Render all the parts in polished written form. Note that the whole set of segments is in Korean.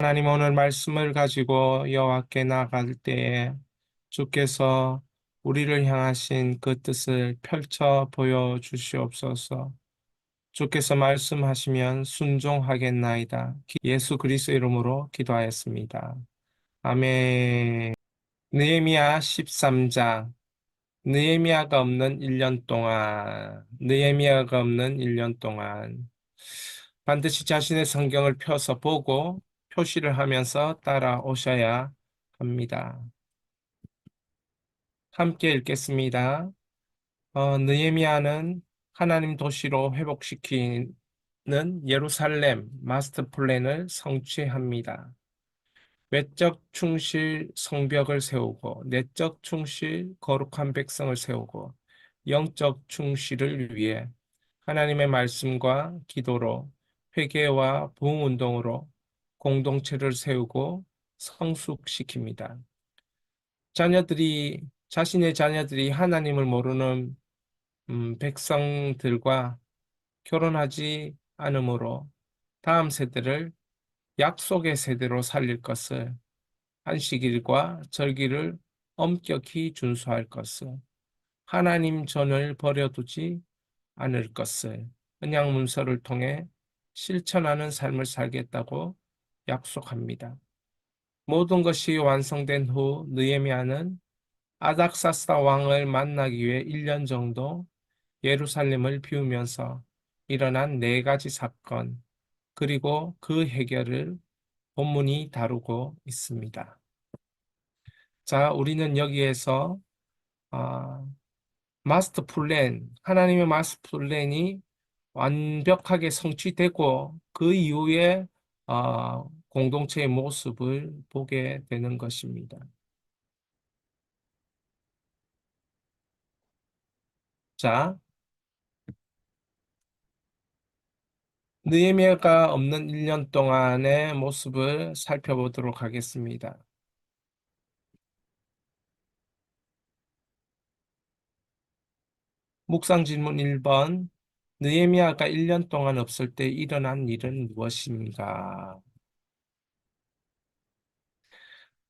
하나님 오늘 말씀을 가지고 여호와께 나아갈 때에 주께서 우리를 향하신 그 뜻을 펼쳐 보여 주시옵소서. 주께서 말씀하시면 순종하겠나이다. 예수 그리스도 이름으로 기도하였습니다. 아멘. 느헤미야 13장. 느헤미야가 없는 1년 동안, 느헤미야가 없는 1년 동안 반드시 자신의 성경을 펴서 보고 표시를 하면서 따라오셔야 합니다. 함께 읽겠습니다. 느헤미야는 하나님 도시로 회복시키는 예루살렘 마스터 플랜을 성취합니다. 외적 충실 성벽을 세우고 내적 충실 거룩한 백성을 세우고 영적 충실을 위해 하나님의 말씀과 기도로 회개와 부흥운동으로 공동체를 세우고 성숙시킵니다. 자신의 자녀들이 하나님을 모르는 백성들과 결혼하지 않으므로 다음 세대를 약속의 세대로 살릴 것을, 안식일과 절기를 엄격히 준수할 것을, 하나님 전을 버려두지 않을 것을 언약 문서를 통해 실천하는 삶을 살겠다고 약속합니다. 모든 것이 완성된 후 느헤미야는 아닥사스다 왕을 만나기 위해 1년 정도 예루살렘을 비우면서 일어난 네 가지 사건, 그리고 그 해결을 본문이 다루고 있습니다. 자, 우리는 여기에서 아, 마스터 플랜, 하나님의 마스터 플랜이 완벽하게 성취되고 그 이후에 공동체의 모습을 보게 되는 것입니다. 자, 느헤미야가 없는 1년 동안의 모습을 살펴보도록 하겠습니다. 묵상 질문 1번. 느헤미야가 1년 동안 없을 때 일어난 일은 무엇인가?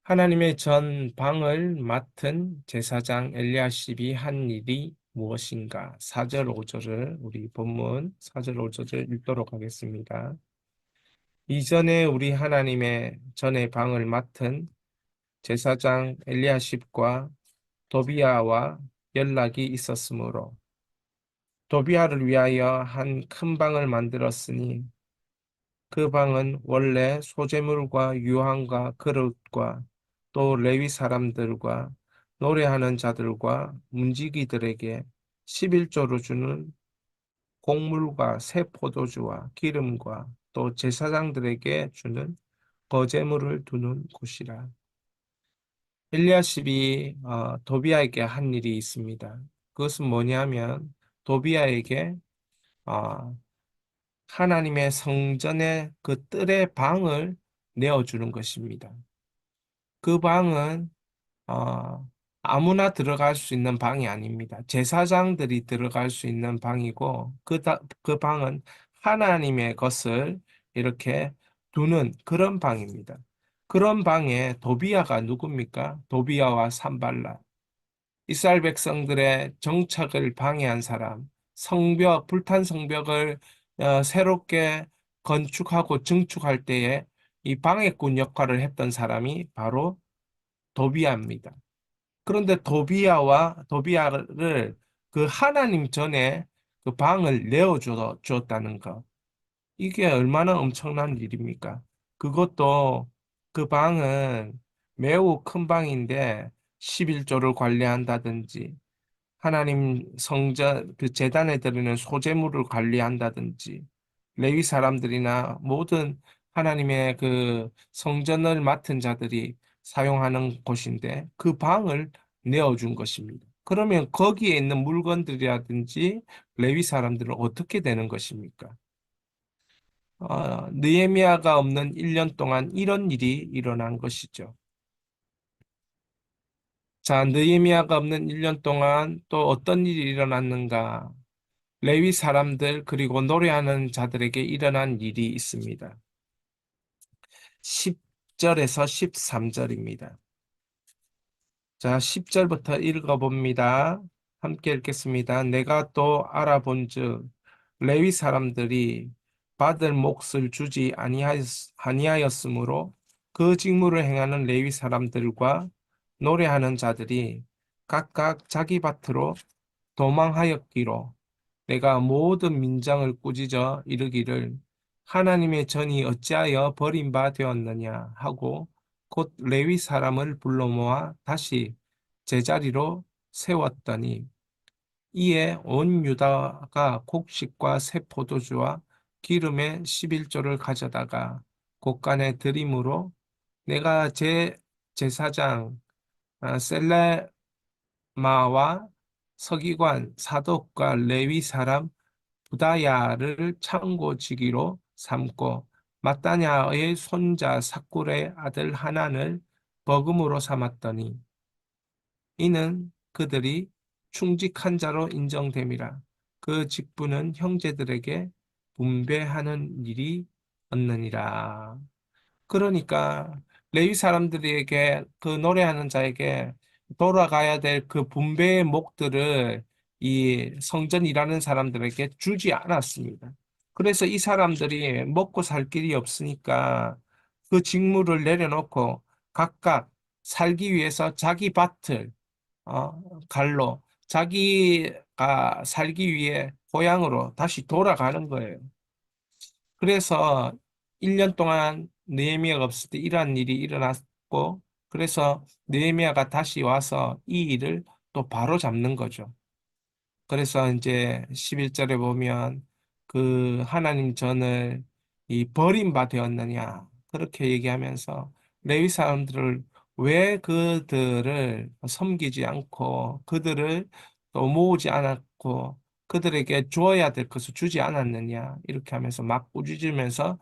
하나님의 전 방을 맡은 제사장 엘리야십이 한 일이 무엇인가? 4절 5절을 우리 본문 4절 5절을 읽도록 하겠습니다. 이전에 우리 하나님의 전의 방을 맡은 제사장 엘리야십과 도비야와 연락이 있었으므로 도비야를 위하여 한 큰 방을 만들었으니 그 방은 원래 소재물과 유황과 그릇과 또 레위 사람들과 노래하는 자들과 문지기들에게 11조로 주는 곡물과 새 포도주와 기름과 또 제사장들에게 주는 거제물을 두는 곳이라. 엘리야십이 도비야에게 한 일이 있습니다. 그것은 뭐냐면 도비야에게 어, 하나님의 성전의 그 뜰의 방을 내어주는 것입니다. 그 방은 어, 아무나 들어갈 수 있는 방이 아닙니다. 제사장들이 들어갈 수 있는 방이고 그 방은 하나님의 것을 이렇게 두는 그런 방입니다. 그런 방에 도비야가 누굽니까? 도비야와 산발락. 이스라엘 백성들의 정착을 방해한 사람, 성벽, 불탄 성벽을 새롭게 건축하고 증축할 때에 이 방해꾼 역할을 했던 사람이 바로 도비아입니다. 그런데 도비아를 그 하나님 전에 그 방을 내어 주었다는 것. 이게 얼마나 엄청난 일입니까? 그것도 그 방은 매우 큰 방인데 11조를 관리한다든지 하나님 성전 그 제단에 드리는 소재물을 관리한다든지 레위 사람들이나 모든 하나님의 그 성전을 맡은 자들이 사용하는 곳인데 그 방을 내어준 것입니다. 그러면 거기에 있는 물건들이라든지 레위 사람들은 어떻게 되는 것입니까? 느헤미야가 없는 1년 동안 이런 일이 일어난 것이죠. 자, 느헤미야가 없는 1년 동안 또 어떤 일이 일어났는가? 레위 사람들 그리고 노래하는 자들에게 일어난 일이 있습니다. 10절에서 13절입니다. 자, 10절부터 읽어봅니다. 함께 읽겠습니다. 내가 또 알아본즉 레위 사람들이 받을 몫을 주지 아니하였으므로 그 직무를 행하는 레위 사람들과 노래하는 자들이 각각 자기 밭으로 도망하였기로 내가 모든 민장을 꾸짖어 이르기를 하나님의 전이 어찌하여 버린 바 되었느냐 하고 곧 레위 사람을 불러 모아 다시 제자리로 세웠더니 이에 온 유다가 곡식과 새 포도주와 기름의 11조를 가져다가 곳간에 드림으로 내가 제 제사장 셀레마와 서기관 사독과 레위 사람 부다야를 창고지기로 삼고 마따냐의 손자 삭굴의 아들 하난을 버금으로 삼았더니 이는 그들이 충직한 자로 인정됨이라. 그 직분은 형제들에게 분배하는 일이 없느니라. 그러니까 레위 사람들에게 그 노래하는 자에게 돌아가야 될 그 분배의 목들을 이 성전 일하는 사람들에게 주지 않았습니다. 그래서 이 사람들이 먹고 살 길이 없으니까 그 직무를 내려놓고 각각 살기 위해서 자기 밭을 갈로 자기가 살기 위해 고향으로 다시 돌아가는 거예요. 그래서 1년 동안 느헤미야가 없을 때 이러한 일이 일어났고, 그래서 느헤미야가 다시 와서 이 일을 또 바로 잡는 거죠. 그래서 이제 11절에 보면 그 하나님 전을 이 버림바 되었느냐 그렇게 얘기하면서 레위 사람들을 왜 그들을 섬기지 않고 그들을 또 모으지 않았고 그들에게 주어야 될 것을 주지 않았느냐 이렇게 하면서 막 꾸짖으면서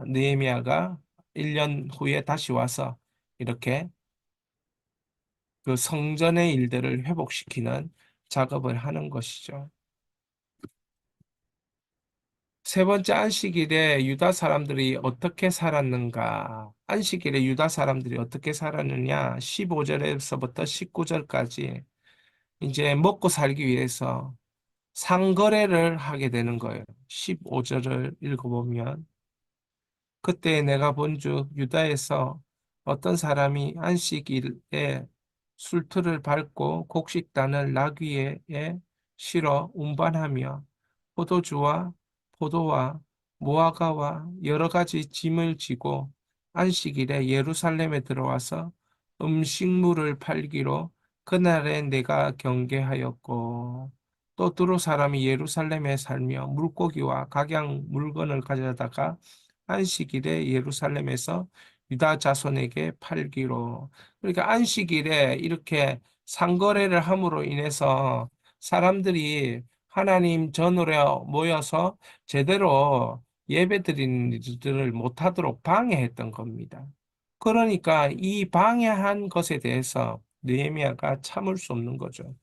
느헤미야가 1년 후에 다시 와서 이렇게 그 성전의 일들을 회복시키는 작업을 하는 것이죠. 세 번째 안식일에 유다 사람들이 어떻게 살았는가? 안식일에 유다 사람들이 어떻게 살았느냐? 15절에서부터 19절까지 이제 먹고 살기 위해서 상거래를 하게 되는 거예요. 15절을 읽어보면 그때 내가 본즉 유다에서 어떤 사람이 안식일에 술틀을 밟고 곡식단을 나귀에 실어 운반하며 포도주와 포도와 무화과와 여러 가지 짐을 지고 안식일에 예루살렘에 들어와서 음식물을 팔기로 그날에 내가 경계하였고 또 두로 사람이 예루살렘에 살며 물고기와 각양 물건을 가져다가 안식일에 예루살렘에서 유다 자손에게 팔기로. 그러니까 안식일에 이렇게 상거래를 함으로 인해서 사람들이 하나님 전으로 모여서 제대로 예배드리는 일들을 못하도록 방해했던 겁니다. 그러니까 이 방해한 것에 대해서 느헤미야가 참을 수 없는 거죠.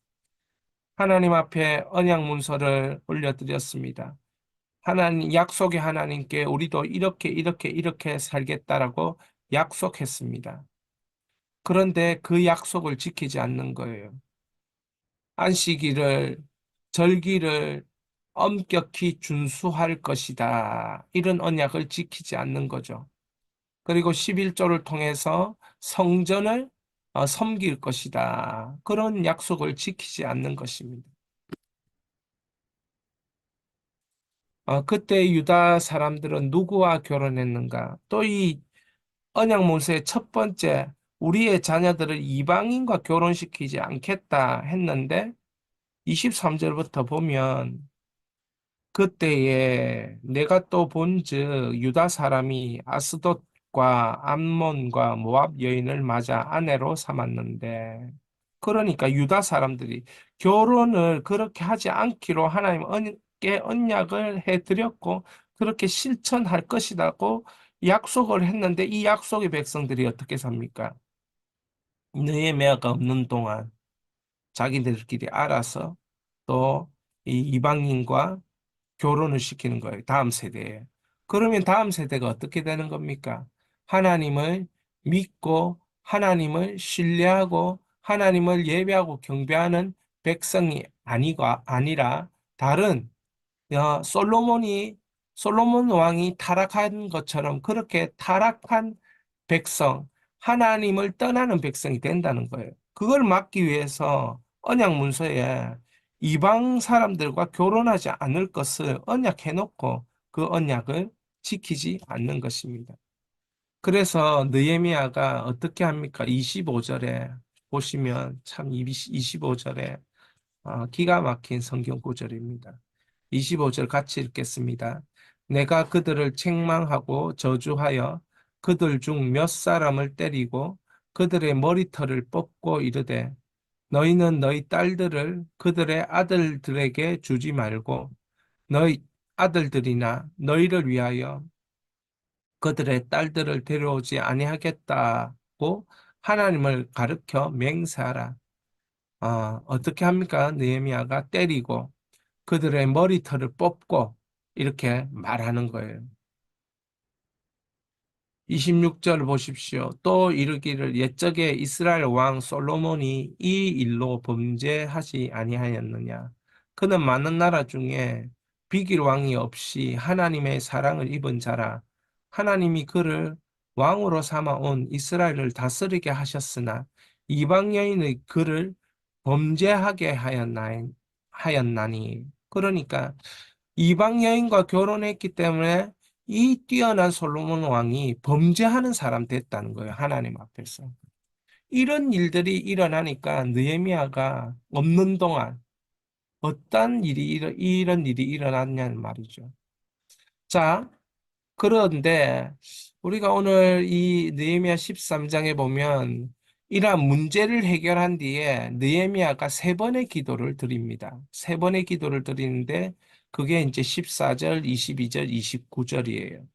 하나님 앞에 언약 문서를 올려드렸습니다. 하나님, 약속의 하나님께 우리도 이렇게 살겠다라고 약속했습니다. 그런데 그 약속을 지키지 않는 거예요. 안식일을, 절기를 엄격히 준수할 것이다. 이런 언약을 지키지 않는 거죠. 그리고 11조를 통해서 성전을 섬길 것이다. 그런 약속을 지키지 않는 것입니다. 그때 유다 사람들은 누구와 결혼했는가? 또 이 언약 몬세의 첫 번째, 우리의 자녀들을 이방인과 결혼시키지 않겠다 했는데, 23절부터 보면, 그때에 내가 또 본즉 유다 사람이 아스돗과 암몬과 모압 여인을 맞아 아내로 삼았는데, 그러니까 유다 사람들이 결혼을 그렇게 하지 않기로 하나님께 언약을 해드렸고 그렇게 실천할 것이라고 약속을 했는데 이 약속의 백성들이 어떻게 삽니까? 느헤미야가 없는 동안 자기들끼리 알아서 또 이 이방인과 결혼을 시키는 거예요. 다음 세대에. 그러면 다음 세대가 어떻게 되는 겁니까? 하나님을 믿고 하나님을 신뢰하고 하나님을 예배하고 경배하는 백성이 아니라 다른 솔로몬 왕이 타락한 것처럼 그렇게 타락한 백성, 하나님을 떠나는 백성이 된다는 거예요. 그걸 막기 위해서 언약 문서에 이방 사람들과 결혼하지 않을 것을 언약해놓고 그 언약을 지키지 않는 것입니다. 그래서 느헤미야가 어떻게 합니까? 25절에 보시면 참 25절에 기가 막힌 성경 구절입니다. 25절 같이 읽겠습니다. 내가 그들을 책망하고 저주하여 그들 중 몇 사람을 때리고 그들의 머리털을 뽑고 이르되 너희는 너희 딸들을 그들의 아들들에게 주지 말고 너희 아들들이나 너희를 위하여 그들의 딸들을 데려오지 아니하겠다고 하나님을 가르쳐 맹세하라. 어떻게 합니까? 느헤미야가 때리고 그들의 머리털을 뽑고 이렇게 말하는 거예요. 26절 보십시오. 또 이르기를 옛적에 이스라엘 왕 솔로몬이 이 일로 범죄하지 아니하였느냐. 그는 많은 나라 중에 비길 왕이 없이 하나님의 사랑을 입은 자라. 하나님이 그를 왕으로 삼아온 이스라엘을 다스리게 하셨으나 이방 여인의 그를 범죄하게 하였나니. 그러니까 이방 여인과 결혼했기 때문에 이 뛰어난 솔로몬 왕이 범죄하는 사람 됐다는 거예요. 하나님 앞에서. 이런 일들이 일어나니까 느헤미야가 없는 동안 어떤 이런 일이 일어났냐는 말이죠. 자, 그런데 우리가 오늘 이 느헤미야 13장에 보면 이러한 문제를 해결한 뒤에 느헤미야가 세 번의 기도를 드립니다. 세 번의 기도를 드리는데 그게 이제 14절, 22절, 29절이에요.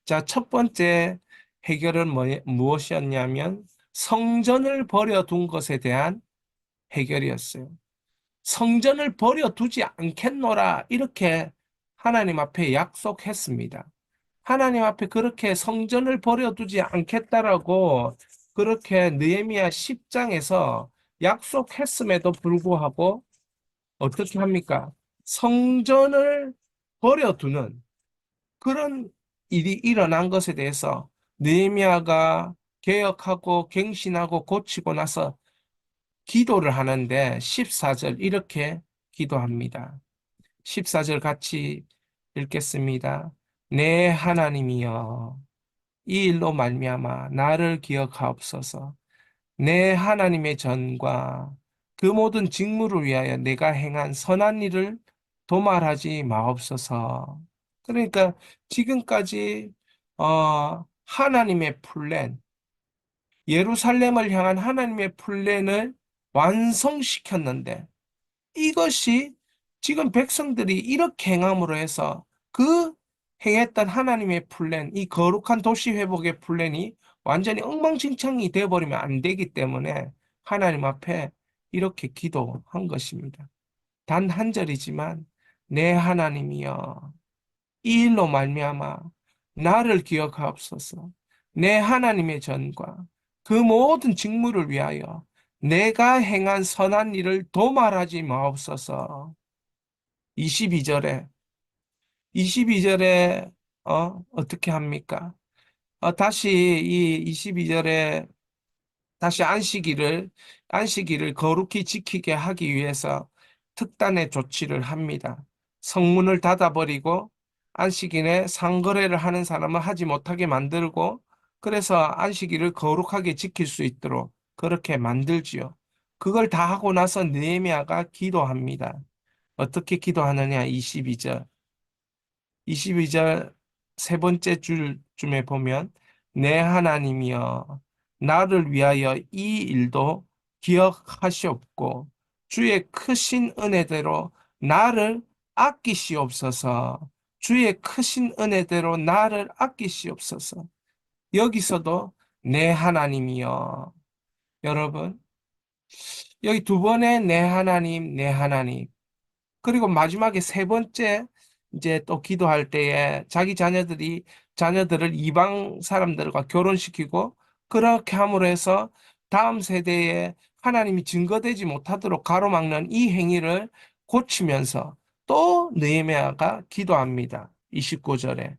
자, 첫 번째 해결은 무엇이었냐면 성전을 버려둔 것에 대한 해결이었어요. 성전을 버려두지 않겠노라 이렇게 하나님 앞에 약속했습니다. 하나님 앞에 그렇게 성전을 버려두지 않겠다라고 그렇게 느헤미야 10장에서 약속했음에도 불구하고 어떻게 합니까? 성전을 버려두는 그런 일이 일어난 것에 대해서 느헤미야가 개혁하고 갱신하고 고치고 나서 기도를 하는데 14절 이렇게 기도합니다. 14절 같이 읽겠습니다. 내 하나님이여 이 일로 말미암아 나를 기억하옵소서. 내 하나님의 전과 그 모든 직무를 위하여 내가 행한 선한 일을 도말하지 마옵소서. 그러니까 지금까지 하나님의 플랜, 예루살렘을 향한 하나님의 플랜을 완성시켰는데 이것이 지금 백성들이 이렇게 행함으로 해서 그 행했던 하나님의 플랜, 이 거룩한 도시 회복의 플랜이 완전히 엉망진창이 되어버리면 안 되기 때문에 하나님 앞에 이렇게 기도한 것입니다. 단 한 절이지만 내 하나님이여 이 일로 말미암아 나를 기억하옵소서. 내 하나님의 전과 그 모든 직무를 위하여 내가 행한 선한 일을 도말하지 마옵소서. 22절에 22절에 어떻게 합니까? 다시 이 22절에 다시 안식일을 거룩히 지키게 하기 위해서 특단의 조치를 합니다. 성문을 닫아버리고 안식일에 상거래를 하는 사람을 하지 못하게 만들고 그래서 안식일을 거룩하게 지킬 수 있도록 그렇게 만들지요. 그걸 다 하고 나서 느헤미야가 기도합니다. 어떻게 기도하느냐? 22절. 22절 세 번째 줄쯤에 보면 내 하나님이여 나를 위하여 이 일도 기억하시옵고 주의 크신 은혜대로 나를 아끼시옵소서. 주의 크신 은혜대로 나를 아끼시옵소서. 여기서도 내 하나님이여. 여러분, 여기 두 번의 내 하나님, 내 하나님. 그리고 마지막에 세 번째 이제 또 기도할 때에 자기 자녀들을 이방 사람들과 결혼시키고 그렇게 함으로 해서 다음 세대에 하나님이 증거되지 못하도록 가로막는 이 행위를 고치면서 또 느헤미야가 기도합니다. 29절에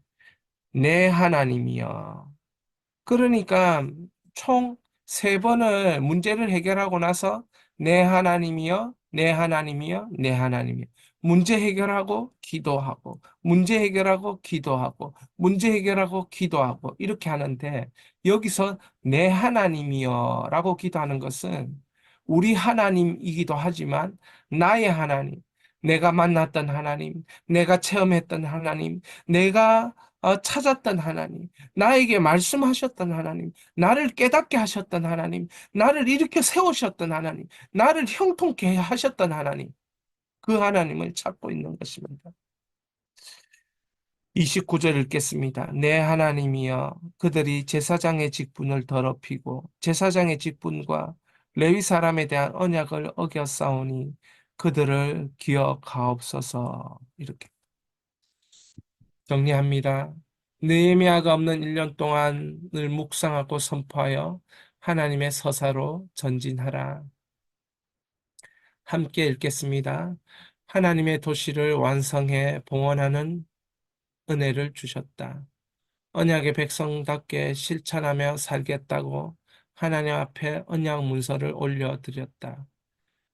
내 하나님이여. 그러니까 총 세 번을 문제를 해결하고 나서 내 하나님이여, 내 하나님이여, 내 하나님이여. 문제 해결하고 기도하고, 문제 해결하고 기도하고, 문제 해결하고 기도하고 이렇게 하는데 여기서 내 하나님이여라고 기도하는 것은 우리 하나님이기도 하지만 나의 하나님, 내가 만났던 하나님, 내가 체험했던 하나님, 내가 찾았던 하나님, 나에게 말씀하셨던 하나님, 나를 깨닫게 하셨던 하나님, 나를 일으켜 세우셨던 하나님, 나를 형통케 하셨던 하나님, 그 하나님을 찾고 있는 것입니다. 29절 읽겠습니다. 내 하나님이여 그들이 제사장의 직분을 더럽히고 제사장의 직분과 레위 사람에 대한 언약을 어겼사오니 그들을 기억하옵소서. 이렇게 정리합니다. 느헤미야가 없는 1년 동안을 묵상하고 선포하여 하나님의 서사로 전진하라. 함께 읽겠습니다. 하나님의 도시를 완성해 봉헌하는 은혜를 주셨다. 언약의 백성답게 실천하며 살겠다고 하나님 앞에 언약 문서를 올려드렸다.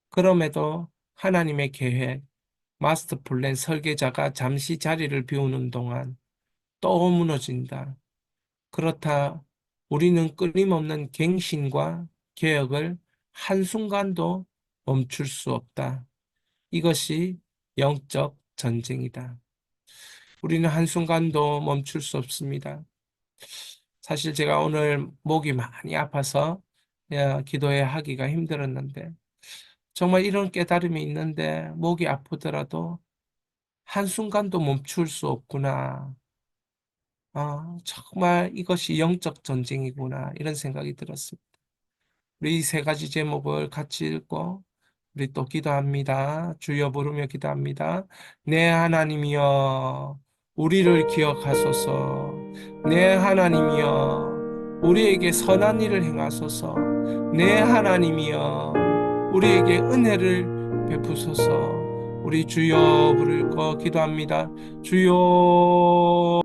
그럼에도 하나님의 계획, 마스터 플랜 설계자가 잠시 자리를 비우는 동안 또 무너진다. 그렇다. 우리는 끊임없는 갱신과 개혁을 한순간도 멈출 수 없다. 이것이 영적 전쟁이다. 우리는 한순간도 멈출 수 없습니다. 사실 제가 오늘 목이 많이 아파서 기도회 하기가 힘들었는데 정말 이런 깨달음이 있는데 목이 아프더라도 한순간도 멈출 수 없구나. 정말 이것이 영적 전쟁이구나. 이런 생각이 들었습니다. 우리 이 세 가지 제목을 같이 읽고 우리 또 기도합니다. 주여 부르며 기도합니다. 내 하나님이여 우리를 기억하소서. 내 하나님이여 우리에게 선한 일을 행하소서. 내 하나님이여 우리에게 은혜를 베푸소서. 우리 주여 부르고 기도합니다. 주여